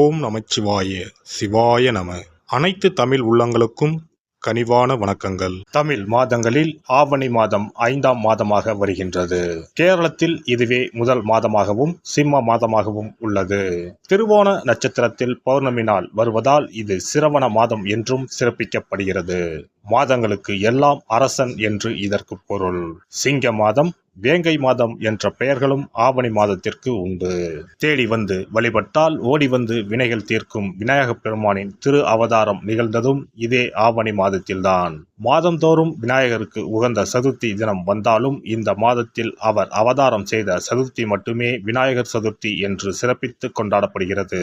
ஓம் நமச்சிவாய சிவாய நம. அனைத்து தமிழ் உள்ளங்களுக்கும் கனிவான வணக்கங்கள். தமிழ் மாதங்களில் ஆவணி மாதம் 5ஆம் மாதமாக வருகின்றது. கேரளத்தில் இதுவே முதல் மாதமாகவும் சிம்ம மாதமாகவும் உள்ளது. திருவோண நட்சத்திரத்தில் பௌர்ணமி நாள் வருவதால் இது சிரவண மாதம் என்றும் சிறப்பிக்கப்படுகிறது. மாதங்களுக்கு எல்லாம் அரசன் என்று இதற்கு பொருள். சிங்க மாதம், வேங்கை மாதம் என்ற பெயர்களும் ஆவணி மாதத்திற்கு உண்டு. தேடி வந்து வழிபட்டால் ஓடி வந்து வினைகள் தீர்க்கும் விநாயகப் பெருமானின் திரு அவதாரம் நிகழ்ந்ததும் இதே ஆவணி மாதத்தில்தான். மாதந்தோறும் விநாயகருக்கு உகந்த சதுர்த்தி தினம் வந்தாலும் இந்த மாதத்தில் அவர் அவதாரம் செய்த சதுர்த்தி மட்டுமே விநாயகர் சதுர்த்தி என்று சிறப்பித்து கொண்டாடப்படுகிறது.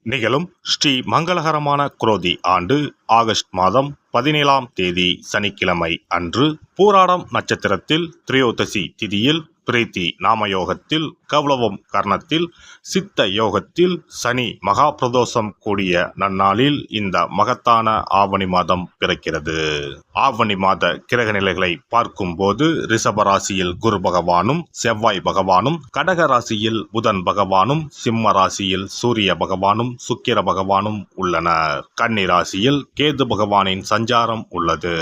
நிகழும் ஸ்ரீ மங்களகரமான குரோதி ஆண்டு ஆகஸ்ட் மாதம் 17ஆம் தேதி சனிக்கிழமை அன்று பூராடம் நட்சத்திரத்தில் திரையோதசி திதியில் பிரீத்தி நாமயோகத்தில் கௌளவம் கர்ணத்தில் சித்த யோகத்தில் சனி மகா பிரதோஷம் கூடிய நன்னாளில் இந்த மகத்தான ஆவணி மாதம் பிறக்கிறது. ஆவணி மாத கிரக நிலைகளை பார்க்கும் போது ரிஷபராசியில் குரு பகவானும் செவ்வாய் பகவானும், கடக ராசியில் புதன் பகவானும், சிம்ம ராசியில் சூரிய பகவானும் சுக்கிர பகவானும் உள்ளனர். கன்னி ராசியில் கேது பகவானின் சஞ்சாரம் உள்ளது.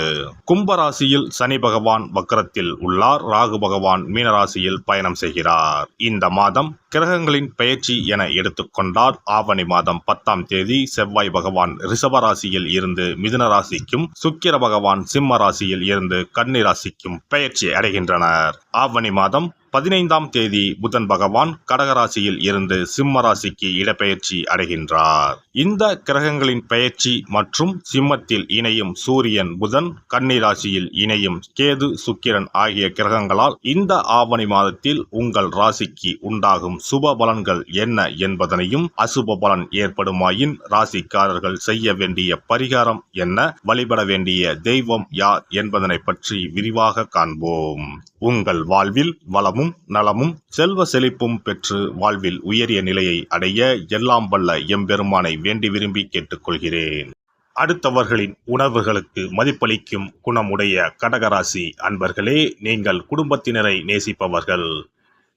கும்பராசியில் சனி பகவான் வக்ரத்தில் உள்ளார். ராகு பகவான் மீனராசியில் பயணம் செய்கிறார். இந்த மாதம் கிரகங்களின் பெயர்ச்சி என எடுத்துக்கொண்டால் ஆவணி மாதம் 10ஆம் தேதி செவ்வாய் பகவான் ரிஷப ராசியில் இருந்து மிதுன ராசிக்கும், சுக்கிர பகவான் சிம்ம ராசியில் இருந்து கன்னி ராசிக்கும் பெயர்ச்சி அடைகின்றனர். ஆவணி மாதம் 15ஆம் தேதி புதன் பகவான் கடகராசியில் இருந்து சிம்ம ராசிக்கு இடப்பெயர்ச்சி அடைகின்றார். இந்த கிரகங்களின் பெயர்ச்சி மற்றும் சிம்மத்தில் இணையும் சூரியன் புதன், கன்னி ராசியில் இணையும் கேது சுக்கிரன் ஆகிய கிரகங்களால் இந்த ஆவணி மாதத்தில் உங்கள் ராசிக்கு உண்டாகும் சுப பலன்கள் என்ன என்பதனையும், அசுப பலன் ஏற்படுமாயின் ராசிக்காரர்கள் செய்ய வேண்டிய பரிகாரம் என்ன, வழிபட வேண்டிய தெய்வம் யார் என்பதனை பற்றி விரிவாக காண்போம். உங்கள் வாழ்வில் வளமும் நலமும் செல்வ செழிப்பும் பெற்று வாழ்வில் உயரிய நிலையை அடைய எல்லாம் வல்ல எம்பெருமானை வேண்டி விரும்பி கேட்டுக்கொள்கிறேன். அடுத்தவர்களின் உணர்வுகளுக்கு மதிப்பளிக்கும் குணமுடைய கடகராசி அன்பர்களே, நீங்கள் குடும்பத்தினரை நேசிப்பவர்கள்.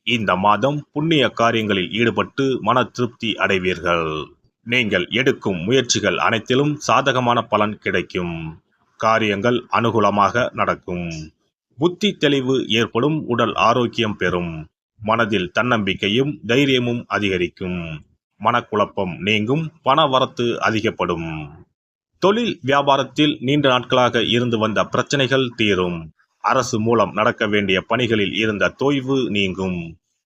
இந்த மாதம் புண்ணிய காரியங்களில் ஈடுபட்டு மன திருப்தி அடைவீர்கள். நீங்கள் எடுக்கும் முயற்சிகள் அனைத்திலும் சாதகமான பலன் கிடைக்கும். காரியங்கள் அனுகூலமாக நடக்கும். புத்தி தெளிவு ஏற்படும். உடல் ஆரோக்கியம் பெறும். மனதில் தன்னம்பிக்கையும் தைரியமும் அதிகரிக்கும். மனக்குழப்பம் நீங்கும். பண வரத்து அதிகப்படும். தொழில் வியாபாரத்தில் நீண்ட நாட்களாக இருந்து வந்த பிரச்சனைகள் தீரும். அரசு மூலம் நடக்க வேண்டிய பணிகளில் இருந்த தொய்வு நீங்கும்.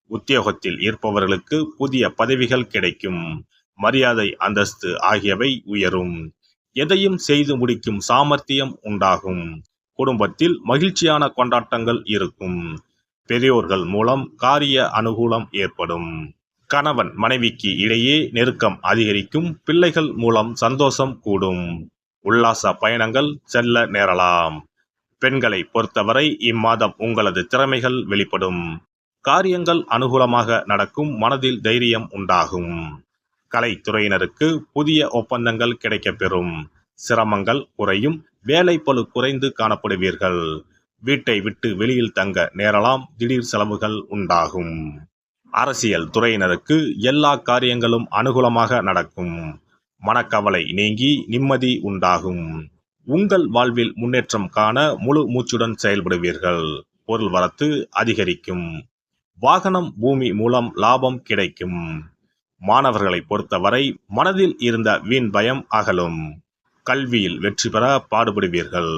உத்தியோகத்தில் இருப்பவர்களுக்கு புதிய பதவிகள் கிடைக்கும். மரியாதை அந்தஸ்து ஆகியவை உயரும். எதையும் செய்து முடிக்கும் சாமர்த்தியம் உண்டாகும். குடும்பத்தில் மகிழ்ச்சியான கொண்டாட்டங்கள் இருக்கும். பெரியோர்கள் மூலம் காரிய அனுகூலம் ஏற்படும். கணவன் மனைவிக்கு இடையே நெருக்கம் அதிகரிக்கும். பிள்ளைகள் மூலம் சந்தோஷம் கூடும். உல்லாச பயணங்கள் செல்ல நேரலாம். பெண்களை பொறுத்தவரை இம்மாதம் உங்களது திறமைகள் வெளிப்படும். காரியங்கள் அனுகூலமாக நடக்கும். மனதில் தைரியம் உண்டாகும். கலைத்துறையினருக்கு புதிய ஒப்பந்தங்கள் கிடைக்கப்பெறும். சிரமங்கள் குறையும். வேலைப்பளு குறைந்து காணப்படுவீர்கள். வீட்டை விட்டு வெளியில் தங்க நேரலாம். திடீர் செலவுகள் உண்டாகும். அரசியல் துறையினருக்கு எல்லா காரியங்களும் அனுகூலமாக நடக்கும். மனக்கவலை நீங்கி நிம்மதி உண்டாகும். உங்கள் வாழ்வில் முன்னேற்றம் காண முழு மூச்சுடன் செயல்படுவீர்கள். பொருள் வரத்து அதிகரிக்கும். வாகனம் பூமி மூலம் லாபம் கிடைக்கும். மாணவர்களை பொறுத்தவரை மனதில் இருந்த வீண் பயம் அகலும். கல்வியில் வெற்றி பெற பாடுபடுவீர்கள்.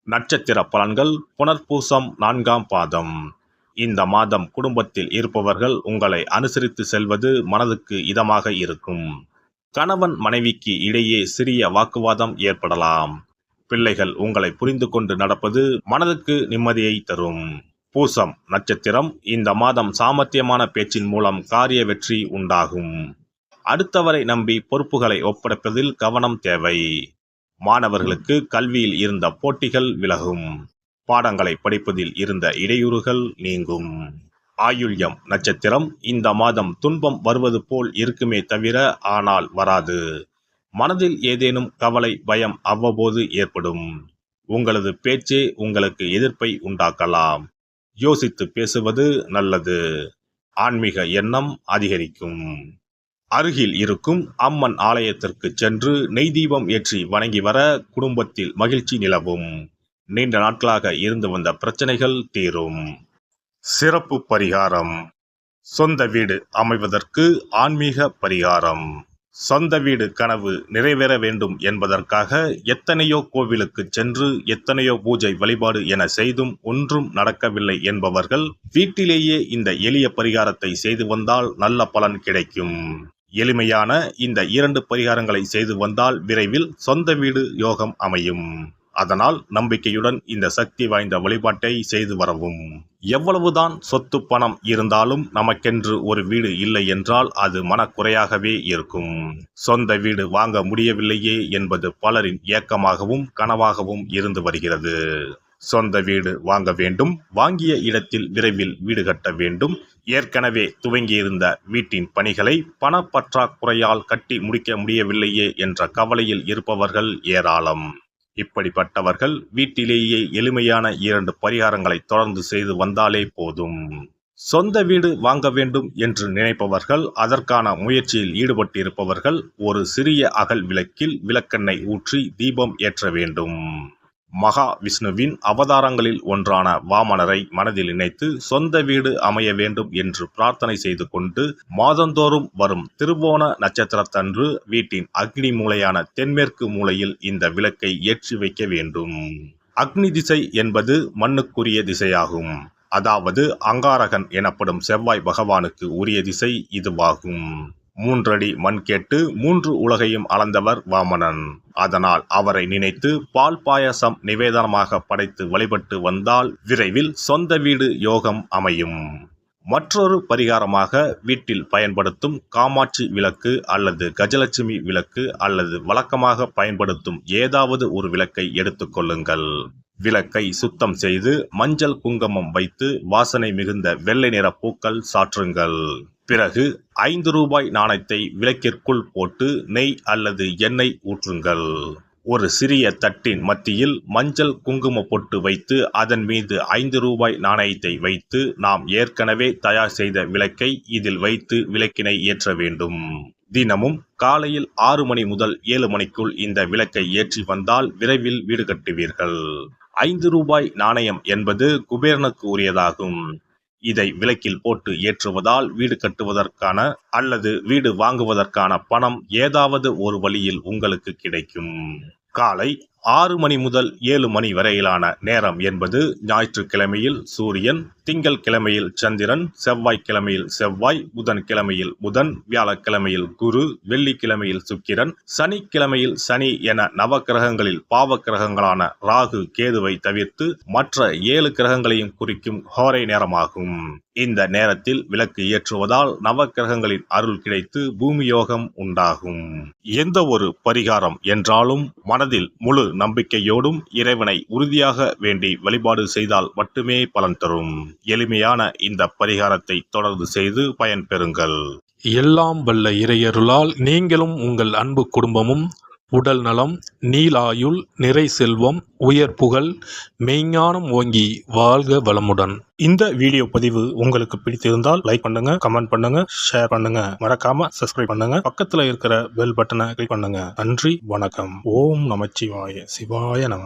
நட்சத்திர பலன்கள் புனர்பூசம் 4ஆம் பாதம். இந்த மாதம் குடும்பத்தில் இருப்பவர்கள் உங்களை அனுசரித்து செல்வது மனதுக்கு இதமாக இருக்கும். கணவன் மனைவிக்கு இடையே சிறிய வாக்குவாதம் ஏற்படலாம். பிள்ளைகள் உங்களை புரிந்து கொண்டு நடப்பது மனதுக்கு நிம்மதியை தரும். பூசம் நட்சத்திரம். இந்த மாதம் சாமர்த்தியமான பேச்சின் மூலம் காரிய வெற்றி உண்டாகும். அடுத்தவரை நம்பி பொறுப்புகளை ஒப்படைப்பதில் கவனம் தேவை. மாணவர்களுக்கு கல்வியில் இருந்த போட்டிகள் விலகும். பாடங்களை படிப்பதில் இருந்த இடையூறுகள் நீங்கும். ஆயுள்யம் நட்சத்திரம். இந்த மாதம் துன்பம் வருவது போல் இருக்குமே தவிர ஆனால் வராது. மனதில் ஏதேனும் கவலை பயம் அவ்வப்போது ஏற்படும். உங்களது பேச்சே உங்களுக்கு எதிர்ப்பை உண்டாக்கலாம். யோசித்து பேசுவது நல்லது. ஆன்மீக எண்ணம் அதிகரிக்கும். அருகில் இருக்கும் அம்மன் ஆலயத்திற்கு சென்று நெய் தீபம் ஏற்றி வணங்கி வர குடும்பத்தில் மகிழ்ச்சி நிலவும். நீண்ட நாட்களாக இருந்து வந்த பிரச்சனைகள் தீரும். சிறப்பு பரிகாரம். சொந்த வீடு அமைவதற்கு ஆன்மீக பரிகாரம். சொந்த வீடு கனவு நிறைவேற வேண்டும் என்பதற்காக எத்தனையோ கோவிலுக்கு சென்று எத்தனையோ பூஜை வழிபாடு என செய்தும் ஒன்றும் நடக்கவில்லை என்பவர்கள் வீட்டிலேயே இந்த எளிய பரிகாரத்தை செய்து வந்தால் நல்ல பலன் கிடைக்கும். எளிமையான இந்த 2 பரிகாரங்களை செய்து வந்தால் விரைவில் சொந்த வீடு யோகம் அமையும். அதனால் நம்பிக்கையுடன் இந்த சக்தி வாய்ந்த வழிபாட்டை செய்து வரவும். எவ்வளவுதான் சொத்து பணம் இருந்தாலும் நமக்கென்று ஒரு வீடு இல்லை என்றால் அது மனக்குறையாகவே இருக்கும். சொந்த வீடு வாங்க முடியவில்லையே என்பது பலரின் ஏக்கமாகவும் கனவாகவும் இருந்து வருகிறது. சொந்த வீடு வாங்க வேண்டும், வாங்கிய இடத்தில் விரைவில் வீடு கட்ட வேண்டும், ஏற்கனவே துவங்கியிருந்த வீட்டின் பணிகளை பணப்பற்றாக்குறையால் கட்டி முடிக்க முடியவில்லையே என்ற கவலையில் இருப்பவர்கள் ஏராளம். இப்படிப்பட்டவர்கள் வீட்டிலேயே எளிமையான 2 பரிகாரங்களை தொடர்ந்து செய்து வந்தாலே போதும். சொந்த வீடு வாங்க வேண்டும் என்று நினைப்பவர்கள், அதற்கான முயற்சியில் ஈடுபட்டிருப்பவர்கள் ஒரு சிறிய அகல் விளக்கில் விளக்கெண்ணெய் ஊற்றி தீபம் ஏற்ற வேண்டும். மகா விஷ்ணுவின் அவதாரங்களில் ஒன்றான வாமனரை மனதில் நினைத்து சொந்த வீடு அமைய வேண்டும் என்று பிரார்த்தனை செய்து கொண்டு மாதந்தோறும் வரும் திருவோண நட்சத்திரத்தன்று வீட்டின் அக்னி மூலையான தென்மேற்கு மூலையில் இந்த விளக்கை ஏற்றி வைக்க வேண்டும். அக்னி திசை என்பது மண்ணுக்குரிய திசையாகும். அதாவது அங்காரகன் எனப்படும் செவ்வாய் பகவானுக்கு உரிய திசை இதுவாகும். 3 அடி மண் கேட்டு 3 உலகையும் அளந்தவர் வாமனன். அதனால் அவரை நினைத்து பால் பாயசம் நிவேதனமாக படைத்து வழிபட்டு வந்தால் விரைவில் சொந்த வீடு யோகம் அமையும். மற்றொரு பரிகாரமாக வீட்டில் பயன்படுத்தும் காமாட்சி விளக்கு அல்லது கஜலட்சுமி விளக்கு அல்லது வழக்கமாக பயன்படுத்தும் ஏதாவது ஒரு விளக்கை எடுத்துக்கொள்ளுங்கள். விளக்கை சுத்தம் செய்து மஞ்சள் குங்குமம் வைத்து வாசனை மிகுந்த வெள்ளை நிற பூக்கள் சாற்றுங்கள். பிறகு 5 ரூபாய் நாணயத்தை விளக்கிற்குள் போட்டு நெய் அல்லது எண்ணெய் ஊற்றுங்கள். ஒரு சிறிய தட்டின் மத்தியில் மஞ்சள் குங்கும பொட்டு வைத்து அதன் மீது 5 ரூபாய் நாணயத்தை வைத்து நாம் ஏற்கனவே தயார் செய்த விளக்கை இதில் வைத்து விளக்கினை ஏற்ற வேண்டும். தினமும் காலையில் 6 மணி முதல் 7 மணிக்குள் இந்த விளக்கை ஏற்றி வந்தால் விரைவில் வீடு கட்டுவீர்கள். 5 ரூபாய் நாணயம் என்பது குபேரனுக்கு உரியதாகும். இதை விளக்கில் போட்டு ஏற்றுவதால் வீடு கட்டுவதற்கான அல்லது வீடு வாங்குவதற்கான பணம் ஏதாவது ஒரு வழியில் உங்களுக்கு கிடைக்கும். காலை 6 மணி முதல் 7 மணி வரையிலான நேரம் என்பது ஞாயிற்றுக்கிழமையில் சூரியன், திங்கள் கிழமையில் சந்திரன், செவ்வாய்க்கிழமையில் செவ்வாய், புதன் கிழமையில் புதன், வியாழக்கிழமையில் குரு, வெள்ளிக்கிழமையில் சுக்கிரன், சனிக்கிழமையில் சனி என நவக்கிரகங்களில் பாவ கிரகங்களான ராகு கேதுவை தவிர்த்து மற்ற 7 கிரகங்களையும் குறிக்கும் ஹோரை நேரமாகும். இந்த நேரத்தில் விளக்கு ஏற்றுவதால் நவக்கிரகங்களின் அருள் கிடைத்து பூமி யோகம் உண்டாகும். எந்த ஒரு பரிகாரம் என்றாலும் மனதில் முழு நம்பிக்கையோடும் இறைவனை உறுதியாக வேண்டி வழிபாடு செய்தால் மட்டுமே பலன் தரும். எளிமையான இந்த பரிகாரத்தை தொடர்ந்து செய்து பயன் பெறுங்கள். எல்லாம் வல்ல இறையருளால் நீங்களும் உங்கள் அன்பு குடும்பமும் உடல் நலம், நீலாயுள், நிறை செல்வம், உயர் புகழ், மெய்ஞானம் ஓங்கி வாழ்க வளமுடன். இந்த வீடியோ பதிவு உங்களுக்கு பிடித்திருந்தால் லைக் பண்ணுங்க, கமெண்ட் பண்ணுங்க, ஷேர் பண்ணுங்க, மறக்காம சப்ஸ்கிரைப் பண்ணுங்க, பக்கத்துல இருக்கிற பெல் பட்டனை கிளிக் பண்ணுங்க. நன்றி, வணக்கம். ஓம் நமச்சிவாய. சிவாய நம.